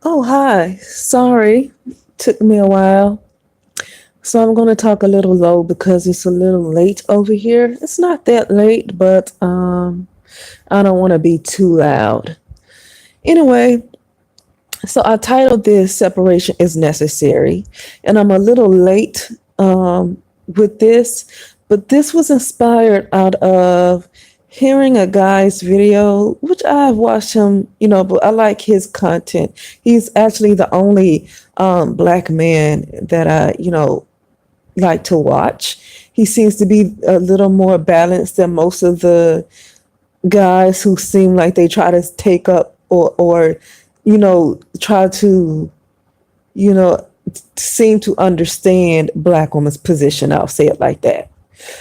Oh, hi. Sorry. Took me a while. So I'm going to talk a little low because it's a little late over here. It's not that late, but I don't want to be too loud. Anyway, so I titled this Separation is Necessary, and I'm a little late with this, but this was inspired out of hearing a guy's video, which I've watched him, but I like his content. He's actually the only black man that I like to watch. He seems to be a little more balanced than most of the guys who seem like they try to take up or try to, you know, seem to understand black women's position. I'll say it like that.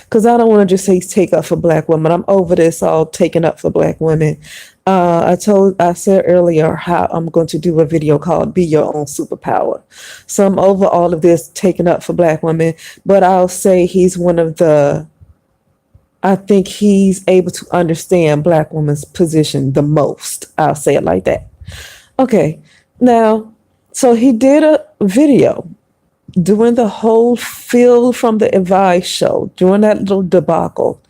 Because I don't want to just say take up for black women. I'm over this all taking up for black women. I said earlier how I'm going to do a video called Be Your Own Superpower. So I'm over all of this taking up for black women, but I'll say I think he's able to understand black women's position the most. I'll say it like that. Okay. Now, so he did a video during the whole Phil from the Advice show, during that little debacle.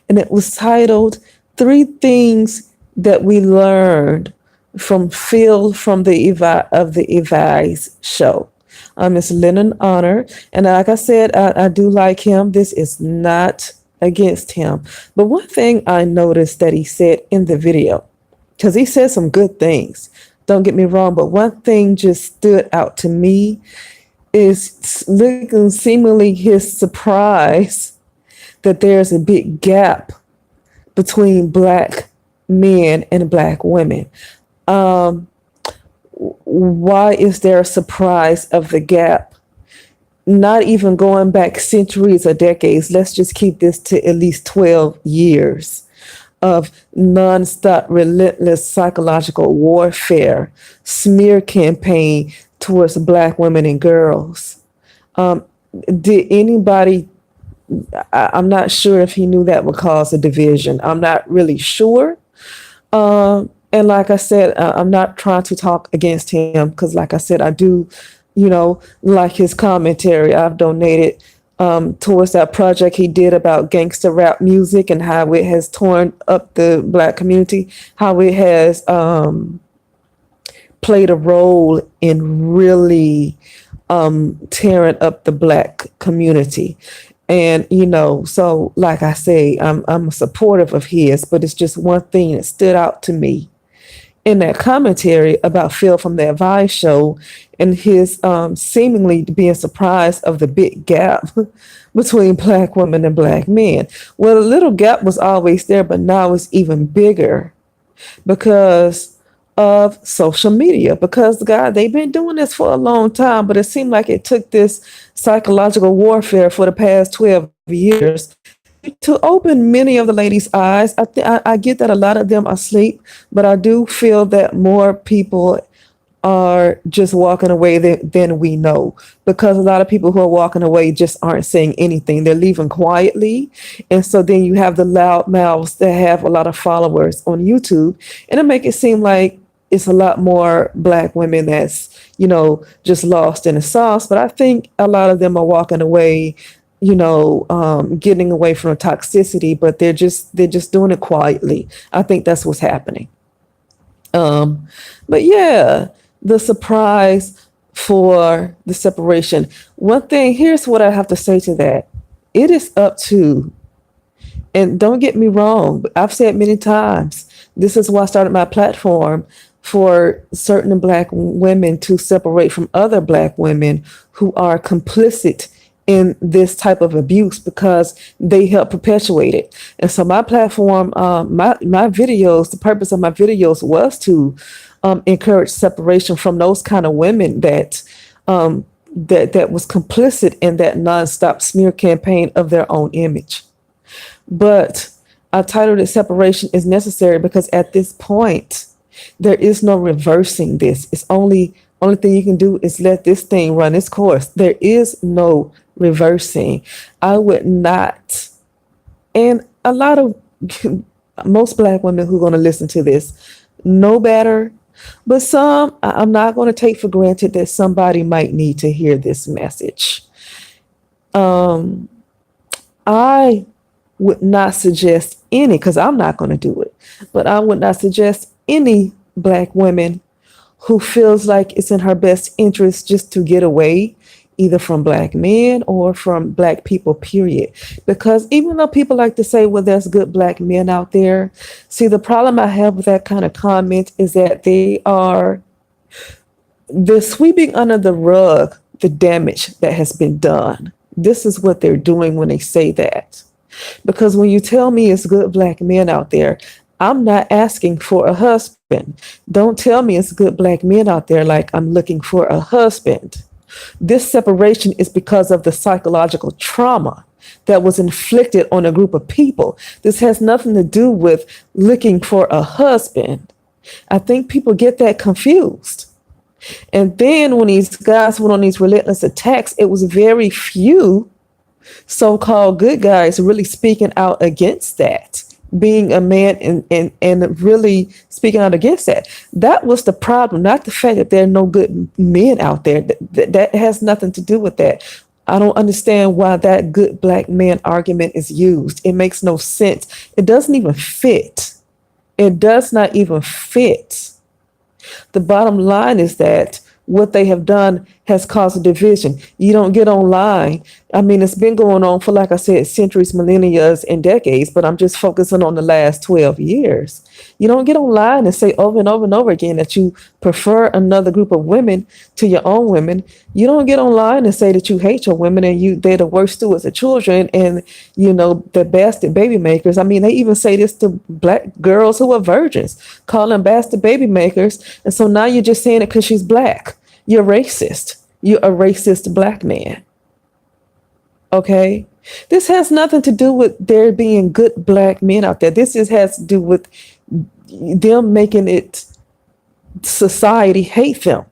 And it was titled Three Things That We Learned from Phil from the Advice show. It's Lennon Honor. And like I said, I do like him. This is not against him. But one thing I noticed that he said in the video, because he said some good things, don't get me wrong, but one thing just stood out to me is looking seemingly his surprise that there's a big gap between black men and black women. Why is there a surprise of the gap? Not even going back centuries or decades. Let's just keep this to at least 12 years of nonstop, relentless psychological warfare, smear campaign towards black women and girls. Did anybody, I'm not sure if he knew that would cause a division. I'm not really sure. And like I said, I'm not trying to talk against him because, like I said, I do, like his commentary. I've donated towards that project he did about gangster rap music and how it has torn up the black community, how it has played a role in really tearing up the black community. And, so like I say, I'm supportive of his, but it's just one thing that stood out to me in that commentary about Phil from the Advice show and his seemingly being surprised of the big gap between black women and black men. Well, the little gap was always there, but now it's even bigger because of social media. Because God, they've been doing this for a long time, but it seemed like it took this psychological warfare for the past 12 years to open many of the ladies' eyes. I get that a lot of them are asleep, but I do feel that more people are just walking away than we know, because a lot of people who are walking away just aren't saying anything. They're leaving quietly. And so then you have the loud mouths that have a lot of followers on YouTube, and it make it seem like it's a lot more black women that's, just lost in the sauce. But I think a lot of them are walking away, getting away from the toxicity, but they're just doing it quietly. I think that's what's happening. But yeah, the surprise for the separation. One thing, here's what I have to say to that. It is up to, and don't get me wrong, I've said many times, this is why I started my platform, for certain black women to separate from other black women who are complicit in this type of abuse, because they help perpetuate it. And so my platform, my videos, the purpose of my videos was to encourage separation from those kind of women that was complicit in that nonstop smear campaign of their own image. But I titled it Separation is Necessary because at this point, there is no reversing this. It's only thing you can do is let this thing run its course. There is no reversing. I would not, and a lot of most black women who are going to listen to this know better, But I'm not going to take for granted that somebody might need to hear this message. I would not suggest any, because I'm not going to do it, but I would not suggest any black women who feels like it's in her best interest just to get away either from black men or from black people, period. Because even though people like to say, well, there's good black men out there, see, the problem I have with that kind of comment is that they're sweeping under the rug the damage that has been done. This is what they're doing when they say that. Because when you tell me it's good black men out there, I'm not asking for a husband. Don't tell me it's good black men out there like I'm looking for a husband. This separation is because of the psychological trauma that was inflicted on a group of people. This has nothing to do with looking for a husband. I think people get that confused. And then when these guys went on these relentless attacks, it was very few so-called good guys really speaking out against that, being a man and really speaking out against that. That was the problem, not the fact that there are no good men out there. That has nothing to do with that. I don't understand why that good black man argument is used. It makes no sense. It doesn't even fit. It does not even fit. The bottom line is that what they have done has caused a division. You don't get online. I mean, it's been going on for, like I said, centuries, millennia, and decades, but I'm just focusing on the last 12 years. You don't get online and say over and over and over again that you prefer another group of women to your own women. You don't get online and say that you hate your women and they're the worst stewards of children and, the bastard baby makers. I mean, they even say this to black girls who are virgins, call them bastard baby makers. And so now you're just saying it because she's black. You're racist. You're a racist black man. Okay? This has nothing to do with there being good black men out there. Has to do with them making it society hate them.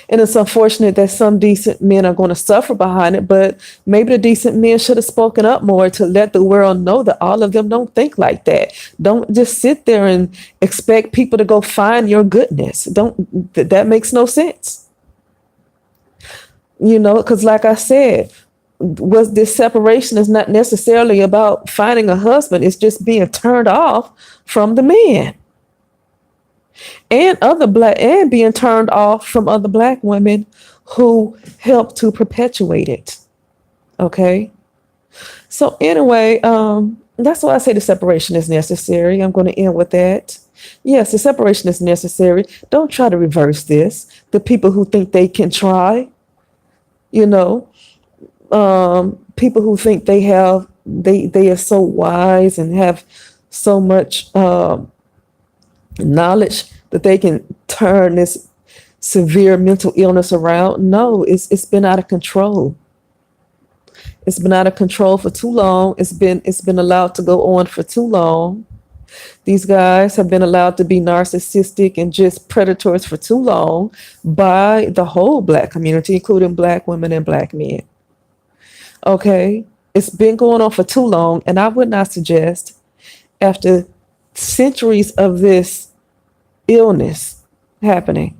And it's unfortunate that some decent men are going to suffer behind it, but maybe the decent men should have spoken up more to let the world know that all of them don't think like that. Don't just sit there and expect people to go find your goodness. That makes no sense. Because like I said, this separation is not necessarily about finding a husband. It's just being turned off from the man and being turned off from other black women who help to perpetuate it. Okay. So anyway, that's why I say the separation is necessary. I'm going to end with that. Yes, the separation is necessary. Don't try to reverse this. The people who think they can try, people who think they are so wise and have so much knowledge that they can turn this severe mental illness around. No, it's been out of control. It's been out of control for too long. It's been allowed to go on for too long. These guys have been allowed to be narcissistic and just predators for too long by the whole black community, including black women and black men. Okay, it's been going on for too long, and I would not suggest, after centuries of this illness happening,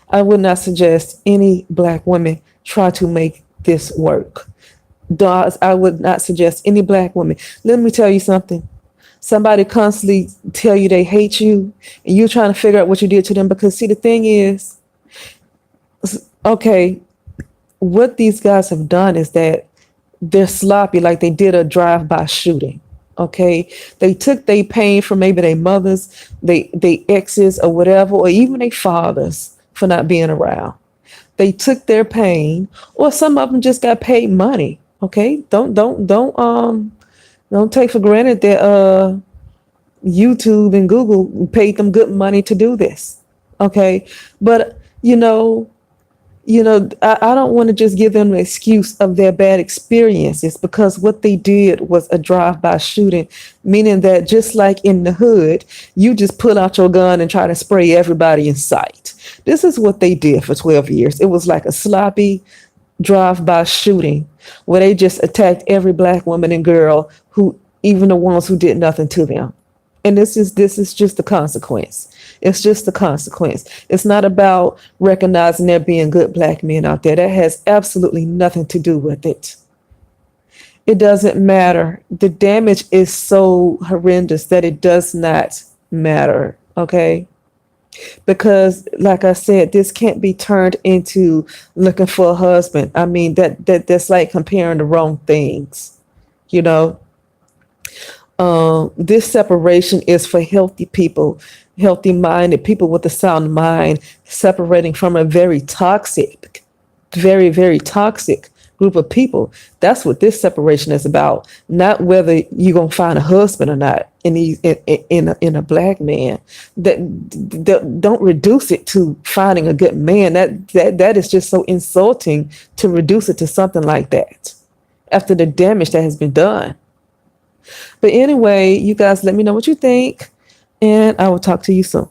I would not suggest any black women try to make this work. I would not suggest any black woman. Let me tell you something. Somebody constantly tell you they hate you, and you're trying to figure out what you did to them. Because see, the thing is, okay, what these guys have done is that they're sloppy, like they did a drive-by shooting. Okay, they took their pain from maybe their mothers, they exes or whatever, or even their fathers for not being around. They took their pain, or some of them just got paid money. Okay, don't take for granted that YouTube and Google paid them good money to do this. Okay, but I don't want to just give them an excuse of their bad experiences, because what they did was a drive-by shooting, meaning that just like in the hood, you just pull out your gun and try to spray everybody in sight. This is what they did for 12 years. It was like a sloppy drive-by shooting where they just attacked every black woman and girl, who, even the ones who did nothing to them. And this is just the consequence. It's just the consequence. It's not about recognizing there being good black men out there. That has absolutely nothing to do with it. It doesn't matter. The damage is so horrendous that it does not matter. Okay. Because like I said, this can't be turned into looking for a husband. I mean, that's like comparing the wrong things, you know. This separation is for healthy people, healthy minded people with a sound mind, separating from a very toxic, very, very toxic group of people. That's what this separation is about. Not whether you're gonna find a husband or not in a black man. That don't reduce it to finding a good man. That is just so insulting to reduce it to something like that after the damage that has been done. But anyway, you guys let me know what you think, and I will talk to you soon.